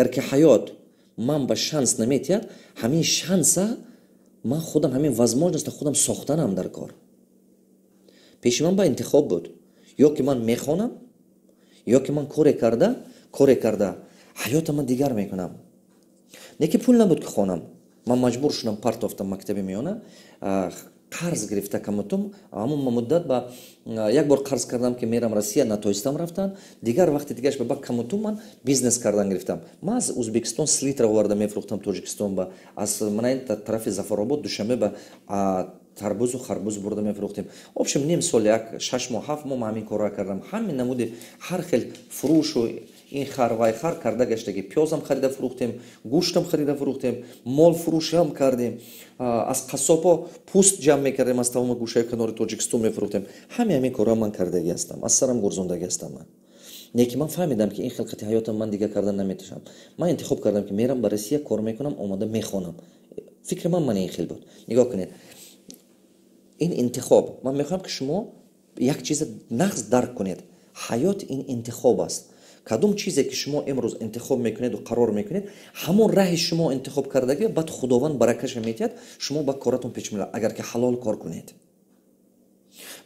агар ки ҳаёт ман ба шанс наметиҳад, ҳамин шанса ман худам ҳамин возможноста худам сохтанам дар кор. пеши ман ба интихоб буд, ё ки ман мехонам, ё ки ман коре карда ҳаёта ман дигар мекунам. Не ки пул набуд ки хонам, ман маҷбур шудам партофтам мактаби миёна, қарз гирифта камутум, ҳамун муддат ба як бор қарз кардам ки мерам Россия, натоистам рафтан, дигар вақти дигаш ба камутум ман бизнес кардан гирифтам. Ман аз Узбекистон слитра оварда мефурӯхтам Тоҷикистон, ба аз манаи тарафи Зафаробод Душанбе ба тарбузу харбуз бурда мефурӯхтем. В общем ним сол, як 6 моҳ 7 моҳ ҳамин корро кардам. Ҳамин намуди ҳар хел фурӯшу ин хар вай хар карда гаштаги, пёзам харида фурӯхтем, гӯштам харида фурӯхтем, мол фурӯшам кардем, аз қассобҳо пӯст ҷамъ мекардем, аз тамоми гӯшаи канори Тоҷикистон мефурӯхтем. ҳамин корро ман кардаги ҳастам, аз сарам гурзондаги ҳастам. Ман неки ман фаҳмидам ки ин хилқати ҳаётам ман дигар кардан наметавонам. Ман интихоб кардам ки мерам ба Россия кор мекунам, омада мехонам. фикри ман ин хел буд. нигоҳ кунед, ин интихоб, ман мехоҳам ки шумо як чиза нағз дарк кунед. ҳаёт ин интихоб аст. кадом чизе ки шумо имрӯз интихоб мекунед ва қарор мекунед, ҳамон раҳи шумо интихоб кардаги баъд худованд баракаша метиҳад, шумо ба коратон пеш меравад, агар ки ҳалол кор кунед.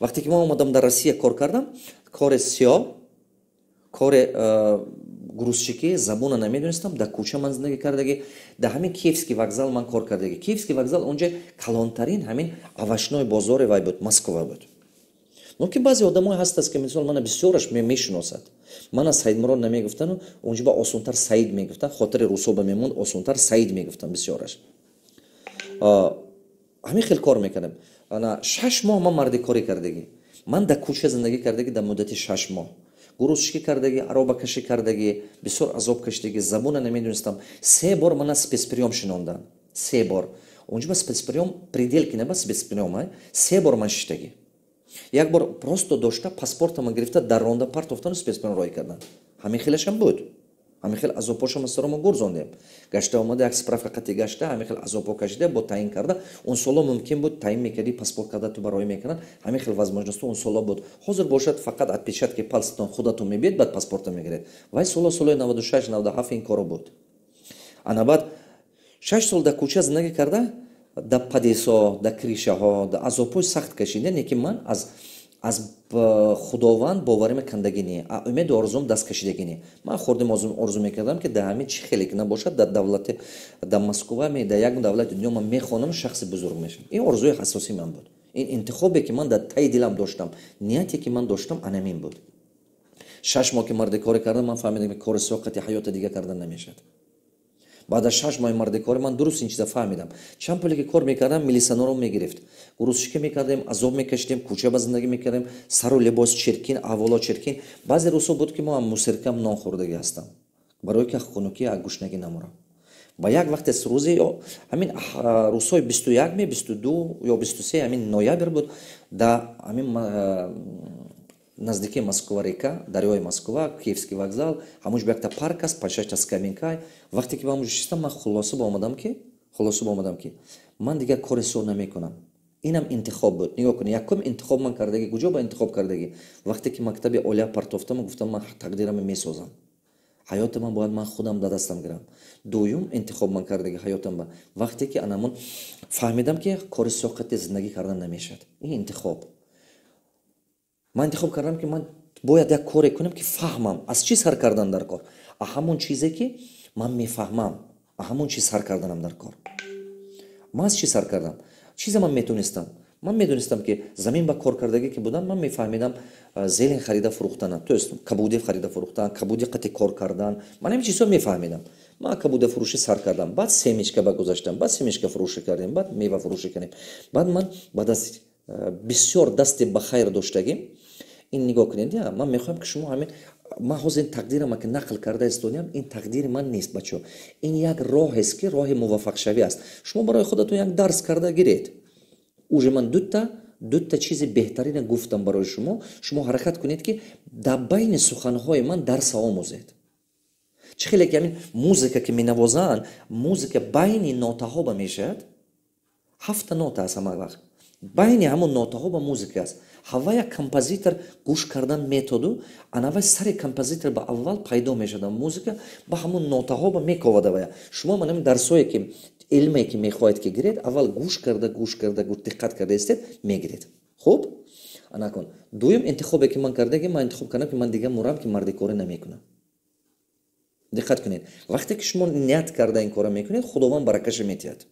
вақте ки ман омадам дар Россия кор кардам, кори сиёҳ, кори грузчикӣ, забона намедонистам, дар кӯча ман зиндагӣ кардаги, дар ҳамин Киевский вокзал ман кор кардаги. Киевский вокзал онҷа калонтарин ҳамин авашной бозори вай буд, Москва буд. Но ки баъзе одамои ҳастаст ки мисол мана бисёраш мешиносад. Мана Саидмурод намегуфтану, онҷа ба осонтар Саид мегуфтан, хотири русоба мемонд, осонтар Саид мегуфтан бисёраш. ҳамин хел кор мекардам. 6 моҳ ман мардикорӣ кардаги. ман дар кӯча зиндагӣ кардаги дар муддати 6 моҳ. грузчикӣ кардаги, аробакашӣ кардаги, бисёр азоб кашидаги, забона намедонистам. 3 бор мана спецприём шинондан. 3 бор. Онҷа ба спецприём пределки не ба спецприём, 3 бор ман шиштаги. як бор просто дошта паспортама гирифта дар ронда партофтану спецприём рой кардан. ҳамин хелашам буд. ҳамин хел азобҳошам аз сарома гурзондем. гашта омада як справка қати гашта, ҳамин хел азобҳо кашида, бо таъин карда. Он соло мумкин буд таъин мекарди, паспорт карда ту барои мекардан. ҳамин хел возможносту он соло буд. ҳозир бошад фақат отпечатки палстон худатон мебиед, баъд паспорта мегиред. Вай солои 96 97 ин коро буд. ана баъд 6 сол дар кӯча зиндагӣ карда, дар падесо, дар кришаҳо, дар азобҳои сахт кашида, не ки ман аз худованд боварӣ мекандаги не, умеду орзум даст кашидаги не. Ман хурдим орзу мекардам ки дар ҳамин чӣ хеле ки набошад, дар давлати, дар Москва, дар як давлати дунё ман мехонам, шахси бузург мешам. ин орзуи асосии ман буд. ин интихобе ки ман дар таи дилам доштам, нияте ки ман доштам, анамин буд. 6 моҳ ки мардикорӣ кардам, ман фаҳмидам ки кори соқати ҳаёта дигар кардан намешад. баъд аз 6 моҳи мардикорӣ ман дуруст ин чиза фаҳмидам. чанд пуле ки кор мекардам, милисионером мегирифт. грузчикӣ мекардем, азоб мекашидем, кӯча ба зиндагӣ мекардем, сару либос чиркин, аввало чиркин. баъзе рӯзҳо буд ки мо мусиркам нон хӯрдаги ҳастам, барои ки хунукӣ гӯшнагӣ намурам. ба як вақте рӯзи ҳамин рӯзҳои 21 22 ё 23 ҳамин ноябр буд, дар ҳамин наздики Москва река, дарёи Москва, Киевский вокзал, ҳамонҷо якта парк аст, 5-6 скамейка. вақте ки ба ҳамонҷо шистам, ман хулоса ба омадам ки ман дигар кори сор намекунам. инам интихоб буд. нигоҳ кунед, якум интихоб ман кардаги, куҷо ба интихоб кардаги? вақте ки мактаби олия партофтам, гуфтам ман тақдирам месозам. ҳаёти ман бояд ман худам ба дастам гирам. дуюм интихоб ман кардаги ҳаётам ба вақте ки анамон фаҳмидам ки кори соқати зиндагӣ кардан намешад. ин интихоб. ман интихоб кардам ки ман бояд як коре кунам ки фаҳмам аз чӣ сар кардан дар кор. ҳамон чизе ки ман мефаҳмам, ҳамон чиз сар карданам дар кор. ман аз чӣ сар кардам? чизе ман метонистам. ман медонистам ки замин ба кор кардагӣ ки будам, ман мефаҳмидам зелен харида фурӯхтана, то есть кабуди харида фурӯхтан, кабуди қати кор кардан. ман ҳамин чизҳо мефаҳмидам. ман кабуда фурӯшӣ сар кардам, баъд семечка ба гузаштам, баъд семечка фурӯшӣ кардем, баъд мева фурӯшӣ кардем. баъд ман ба даст бисёр дасти ба хайр доштагӣ. ин нигоҳ кунед, ман мехоҳам ки шумо ҳамин ман ҳозир ин тақдирама ки нақл карда истодиам, ин тақдири ман нест бачаҳо. ин як роҳест ки роҳи муваффақшавӣ аст. шумо барои худатон як дарс карда гиред. уже ман дутта чизи беҳтарина гуфтам барои шумо. шумо ҳаракат кунед ки дар байни суханҳои ман дарса омӯзед. чӣ хеле ки ҳамин музика ки менавозаанд, музика байни нотаҳо ба мешавад. 7 нота аст ҳама вақт. байни ҳамон нотаҳо ба музика аст. ҳава як композитор гӯш кардан методу анавай сари композитор ба аввал пайдо мешуда музика ба ҳамон нотаҳо ба мековадавая. шумо манами дарсое ки илме ки мехоҳед ки гиред аввал гӯш карда диққат карда истед мегиред. хуб анакун дуюм интихобе ки ман кардаги ман интихоб кардам ки ман дига мурам ки мардикорӣ намекунам. диққат кунед вақте ки шумо ният карда ин кора мекунед худованд баракаша метиҳад.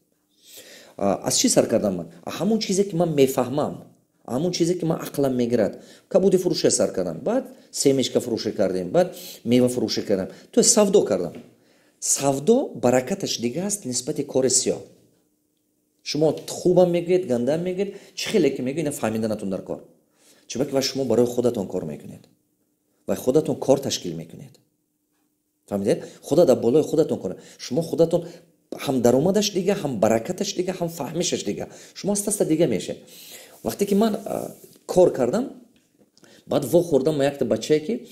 аз чӣ сар кардам ман? ҳамон чизе ки ман мефаҳмам, ҳамон чизе ки ман ақлам мегирад. кабуди фурӯше сар кардам, баъд семечка фурӯшӣ кардем, баъд мева фурӯшӣ кардам, то савдо кардам. савдо баракаташ дига аст нисбати кори сиёҳ. шумо хубам мегӯед, гандам мегӯед, чӣ хеле ки мегӯед ина фаҳмиданатон дар кор. чунки ва шумо барои худатон кор мекунед ва худатон кор ташкил мекунед. фаҳмидед? худа дар болои худатон кор. шумо худатон ҳам даромадаш дига, ҳам баракаташ дига, ҳам фаҳмишаш дига. шумо аста бурда мешед. вақте ки ман кор кардам, баъд во хӯрдам ма якта бачае ки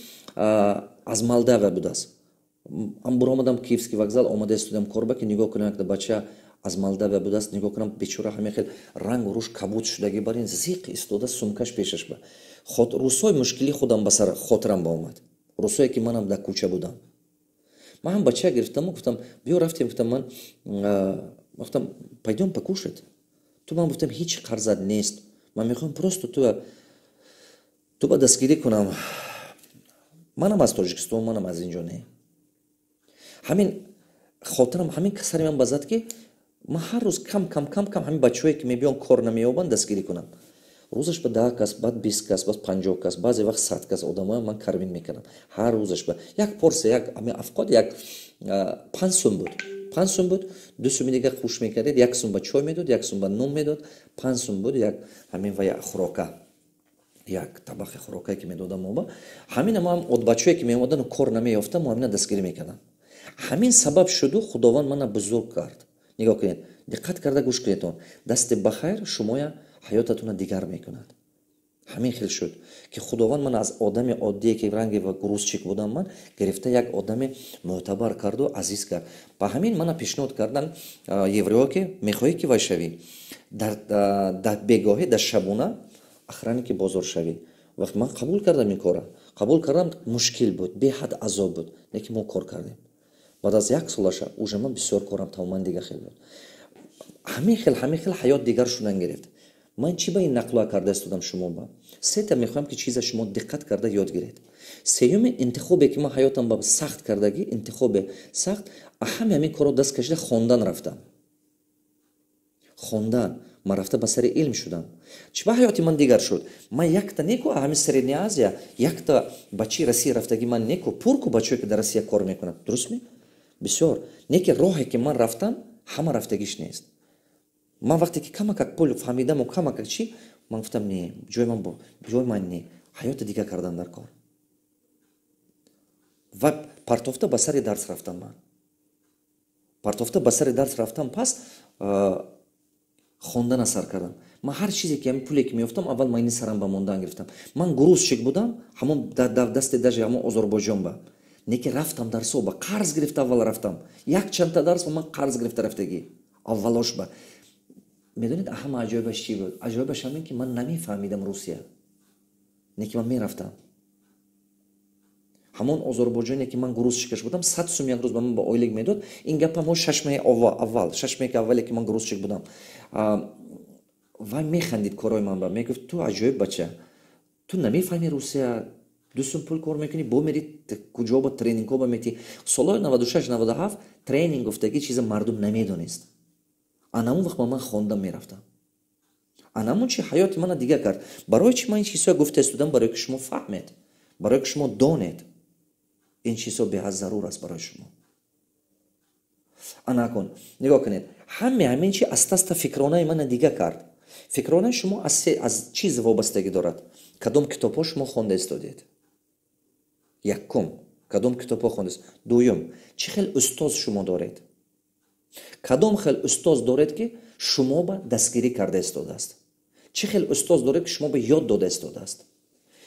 аз Молдавия будааст. ам буромадам Киевский вокзал, омада истодам корба ки нигоҳ кунам якта бача аз Молдавия будааст, нигоҳ кунам бечора ҳамин хел рангу рӯш кабуд шудаги бар ин зиқ истода сумкаш пешаш ба. рӯзҳои мушкили худам ба сар хотирам ба омад. рӯзҳое ки манам дар кӯча будам. ман ҳам бача гирифтам, гуфтам биё рафтем, гуфтам ман гуфтам пойдем покушать. ту ман гуфтам ҳеҷ қарзат нест. ман мехоҳам просто ту ба дастгирӣ кунам. манам аз Тоҷикистон, манам аз инҷо не. ҳамин хотирам ҳамин сари ман ба зад ки ман ҳар рӯз кам ҳамин бачаҳое ки мебиён кор намеёбанд дастгирӣ кунам. рӯзаш ба 10 кас, баъд 20 кас, баъд 50 кас, баъзе вақт 100 кас одамоям ман кармин мекардам. ҳар рӯзаш ба як порсия, як афқот, як 5 сум буд. 5 сум буд, 2 суми дига хушк мекардед, 1 сум ба чой медод, 1 сум ба нон медод, 5 сум буд, як ҳамин ва як хӯрока. як табақи хӯрокае ки медодам моба. ҳамина мо ҳам од бачае ки меомадану кор намеёфтам, мо ҳамина дастгирӣ мекардам. ҳамин сабаб шуду худованд мана бузург кард. нигоҳ кунед, диққат карда гӯш кунедтон. дасти бахайр шумоя ҳаётатона дигар мекунад. ҳамин хел шуд ки худованд ман аз одами оддие ки ранги ва гурӯзчик будам ман гирифта як одами мӯътабар карду азиз кард. ба ҳамин мана пешниҳод кардан евреё ки мехоҳӣ ки вай шавӣ дар бегоҳӣ дар шабона ахрани ки бозор шавӣ. вақти ман қабул кардам ин кора, қабул кардам, мушкил буд, беҳад азоб буд, лекин мо кор кардем. баъд аз як солаша уже ман бисёр корам тамоман дига хел буд. ҳамин хел ҳаёт дигар шудан гирифт. ман чӣ ба ин нақлуа карда истодам шумо ба сета мехоҳам ки чиза шумо диққат карда ёд гиред. сеюми интихобе ки ман ҳаётам ба сахт кардаги интихобе сахт ҳамин корро даст кашида хондан рафтам. хондан ман рафта ба сари илм шудам. чӣ ба ҳаёти ман дигар шуд. ман якта неку ҳамин Средняя Азия якта бачи Россия рафтаги ман неку пурку бачое ки дар Россия кор мекунад. дурустми? бисёр неки роҳе ки ман рафтам ҳама рафтагиш нест. ман вақте ки камакак пул фаҳмидаму камакак чӣ ман гуфтам не ҷои ман не ҳаёти дига кардам дар кор. ва партофта ба сари дарс рафтам. ман партофта ба сари дарс рафтам. пас хондан сар кардам. ман ҳар чизе ки ҳамин пуле ки меёфтам аввал ман ини сарам ба мондан гирифтам. ман гурӯзчик будам ҳамон дасти дажи ҳамон Озорбойҷон ба неки рафтам дарсо ба қарз гирифта аввал рафтам. як чанда дарс ба ман қарз гирифта рафтагӣ аввалош ба. медонед ҳама аҷоибаш чӣ буд? аҷоибаш ҳамин ки ман намефаҳмидам Русия, неки ман мерафтам. ҳамон Озорбойҷоне ки ман гурӯзчикаш будам 100 сум як рӯз ба ман ба ойлик медод. ин гапам ҳо 6 моҳи аввал 6 моҳи аввале ки ман гурӯзчик будам. вай механдид корои ман ба мегуфт ту аҷоиб бача, ту намефаҳми Русия 2 сум пул кор мекунӣ, бо мери куҷо ба тренингҳо ба метӣ. солҳои 96-97 тренинг гуфтаги чиза мардум намедонист. анамун вақт ба ман хондан мерафтам. анамун чи ҳаёти мана дига кард. барои чи ман ин чизҳоро гуфта истодам? барои ки шумо фаҳмед, барои ки шумо донед ин чизҳо беҳад зарур аст барои шумо. анакун нигоҳ кунед, ҳамин чи аста фикронаи мана дига кард. фикронаи шумо аз чиз вобастагӣ дорад. кадом китобҳо шумо хонда истодед? якум кадом китобҳо хондаст? дуюм чӣ хел устоз шумо доред? кадом хел устоз доред ки шумо ба дастгирӣ карда истодааст? чӣ хел устоз доред ки шумо ба ёд дода истодааст?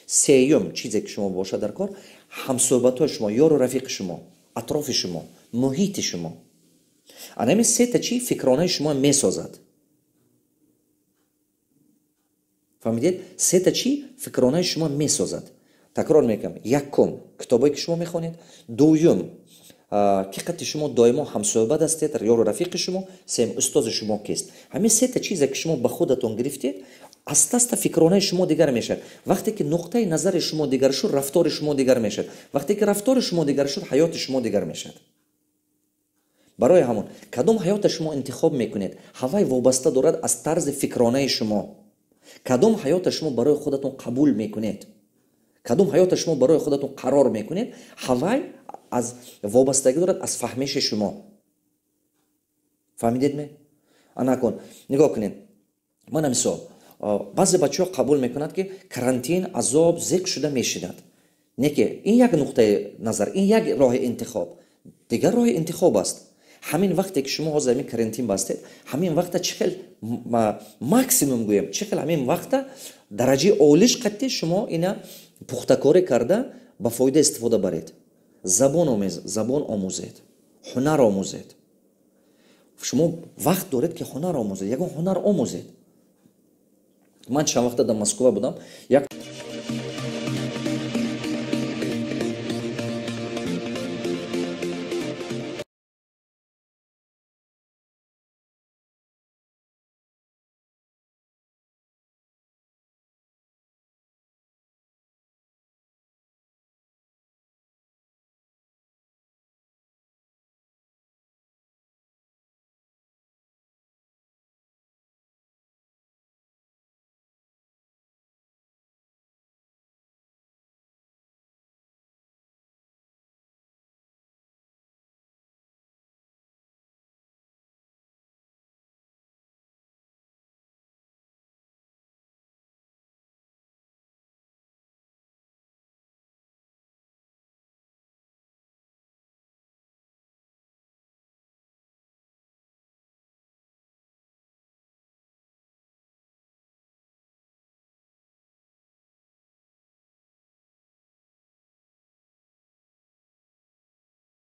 сеюм чизе ки шумо бошад дар кор ҳамсӯҳбатҳои шумо, ёру рафиқи шумо, атрофи шумо, муҳити шумо. ана ҳамин сета чӣ фикронаи шумо месозад. фаҳмидед? сета чӣ фикронаи шумо месозад. такрор мекунам. якум китобое ки шумо мехонед, дуюм ки қадри шумо доимо ҳамсӯҳбат ҳастед, ёру рафиқи шумо, сеюм устози шумо кист. ҳамин сета чизе ки шумо ба худатон гирифтед, аста-аста фикронаи шумо дигар мешавад. вақте ки нуқтаи назари шумо дигар шуд, рафтори шумо дигар мешавад. вақте ки рафтори шумо дигар шуд, ҳаёти шумо дигар мешавад. барои ҳамон кадом ҳаёта шумо интихоб мекунед, ҳавай вобаста дорад аз тарзи фикронаи шумо. кадом ҳаёта шумо барои худатон қабул мекунед, кадом ҳаёта шумо барои худатон қарор мекунед, ҳавай аз вобастагӣ дорад аз фаҳмиши шумо. фаҳмидедме? анакун нигоҳ кунед. мана мисол баъзе бачаҳо қабул мекунад ки карантин азоб зиқ шуда мешинад. не ки ин як нуқтаи назар, ин як роҳи интихоб, дигар роҳи интихоб аст. ҳамин вақте ки шумо ҳозир ҳамин карантин бастед, ҳамин вақта чӣ хел максимум гӯем, чӣ хел ҳамин вақта дараҷаи олиш қадди шумо ина пухтакорӣ карда ба фоида истифода баред. забон омӯзед, ҳунар омӯзед. шумо вақт доред ки ҳунар омӯзед, ягон ҳунар омӯзед. ман чанд вақта дар Москва будам, як